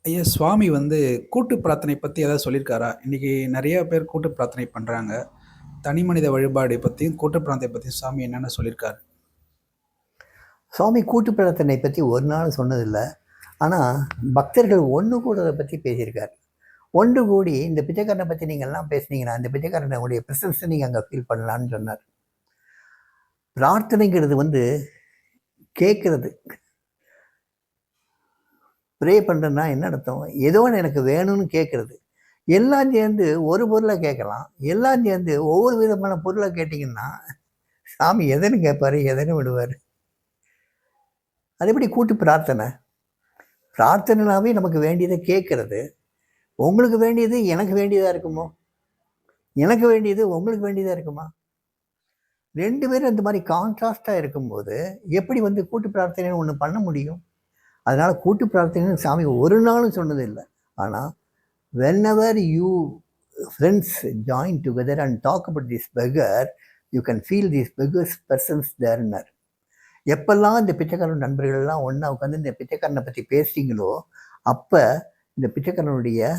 ஐயா சுவாமி வந்து கூட்டு பிரார்த்தனை பத்தி ஏதாவது சொல்லியிருக்காரா? இன்னைக்கு நெறைய பேர் கூட்டு பிரார்த்தனை பண்றாங்க. தனி மனித வழிபாடு பத்தியும், கூட்டு பிரார்த்தனை பத்தியும் சாமி என்னென்ன சொல்லியிருக்காரு? சுவாமி கூட்டு பிரார்த்தனை பற்றி ஒரு நாள் சொன்னதில்லை. ஆனால் பக்தர்கள் ஒன்று கூடுறதை பற்றி பேசியிருக்கார். ஒன்று கூடி இந்த பிச்சைக்காரனை பற்றி நீங்கள்லாம் பேசுனீங்கன்னா இந்த பிச்சைக்காரனுடைய ப்ரெசன்ஸை நீங்கள் அங்கே ஃபீல் பண்ணலான்னு சொன்னார். பிரார்த்தனைங்கிறது வந்து கேட்குறது. ப்ரே பண்ணுறதுன்னா என்ன அர்த்தம்? ஏதோ ஒன்று எனக்கு வேணும்னு கேட்குறது. எல்லாம் சேர்ந்து ஒரு பொருளை கேட்கலாம். எல்லாம் சேர்ந்து ஒவ்வொரு விதமான பொருளை கேட்டிங்கன்னா சாமி எதன்னு கேட்பார், எதன்னு விடுவார். அது எப்படி கூட்டு பிரார்த்தனை? பிரார்த்தனைனாவே நமக்கு வேண்டியதை கேட்கறது. உங்களுக்கு வேண்டியது எனக்கு வேண்டியதாக இருக்குமோ? எனக்கு வேண்டியது உங்களுக்கு வேண்டியதாக இருக்குமா? ரெண்டு பேரும் இந்த மாதிரி கான்ட்ராஸ்டாக இருக்கும்போது எப்படி வந்து கூட்டு பிரார்த்தனைன்னு ஒன்று பண்ண முடியும்? அதனால் கூட்டு பிரார்த்தனைன்னு சாமி ஒரு நாளும் சொன்னது இல்லை. ஆனால் whenever you friends join together and talk about this beggar, you can feel this beggars persons தேர்னர். எப்பெல்லாம் இந்த பிச்சைக்காரன் நண்பர்கள்லாம் ஒன்றா உட்காந்து இந்த பிச்சைக்காரனை பற்றி பேசுகிறீங்களோ அப்போ இந்த பிச்சைக்காரனுடைய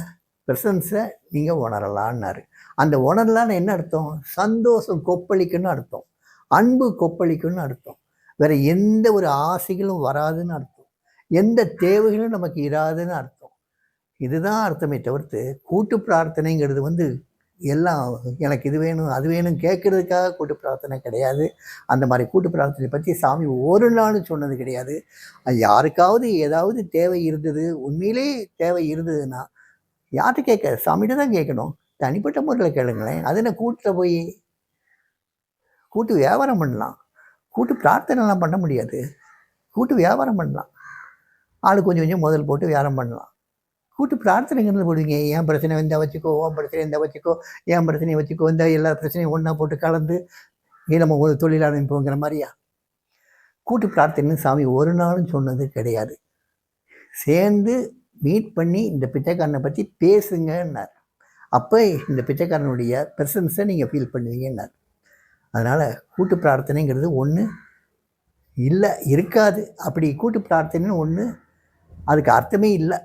ப்ரெசன்ஸை நீங்கள் உணரலான்னாரு. அந்த உணரலான்னு என்ன அர்த்தம்? சந்தோஷம் கொப்பளிக்குன்னு அர்த்தம், அன்பு கொப்பளிக்குன்னு அர்த்தம், வேற எந்த ஒரு ஆசைகளும் வராதுன்னு அர்த்தம், எந்த தேவைகளும் நமக்கு இராதுன்னு அர்த்தம். இதுதான் அர்த்தமே தவிர்த்து கூட்டு பிரார்த்தனைங்கிறது வந்து எல்லாம் எனக்கு இது வேணும் அது வேணும் கேட்குறதுக்காக கூட்டு பிரார்த்தனை கிடையாது. அந்த மாதிரி கூட்டு பிரார்த்தனை பற்றி சாமி ஒரு நாளும் சொன்னது கிடையாது. யாருக்காவது ஏதாவது தேவை இருந்தது, உண்மையிலே தேவை இருந்ததுன்னா யார்கிட்ட கேட்க? சாமிகிட்ட தான் கேட்கணும். தனிப்பட்ட முறையில் கேளுங்களேன். அது என்ன கூட்டில் போய் கூட்டு வியாபாரம் பண்ணலாம். கூட்டு பிரார்த்தனைலாம் பண்ண முடியாது. கூட்டு வியாபாரம் பண்ணலாம். ஆளு கொஞ்சம் கொஞ்சம் முதல் போட்டு வியாபாரம் பண்ணலாம். கூட்டு பிரார்த்தனைங்கிறது போடுவீங்க. என் பிரச்சனை வந்தால் வச்சுக்கோ, உன் பிரச்சனை இருந்தால் வச்சுக்கோ, என் பிரச்சனையை வச்சுக்கோ, இந்த எல்லா பிரச்சனையும் ஒன்றா போட்டு கலந்து நம்ம ஒரு தொழில் ஆரம்பிப்போங்கிற மாதிரியா? கூட்டு பிரார்த்தனைன்னு சாமி ஒரு நாளும் சொன்னது கிடையாது. சேர்ந்து மீட் பண்ணி இந்த பிச்சைக்காரனை பற்றி பேசுங்கன்னார். அப்போ இந்த பிச்சைக்காரனுடைய ப்ரெசன்ஸை நீங்கள் ஃபீல் பண்ணுவீங்கன்னார். அதனால் கூட்டு பிரார்த்தனைங்கிறது ஒன்று இல்லை, இருக்காது. அப்படி கூட்டு பிரார்த்தனைன்னு ஒன்று அதுக்கு அர்த்தமே இல்லை.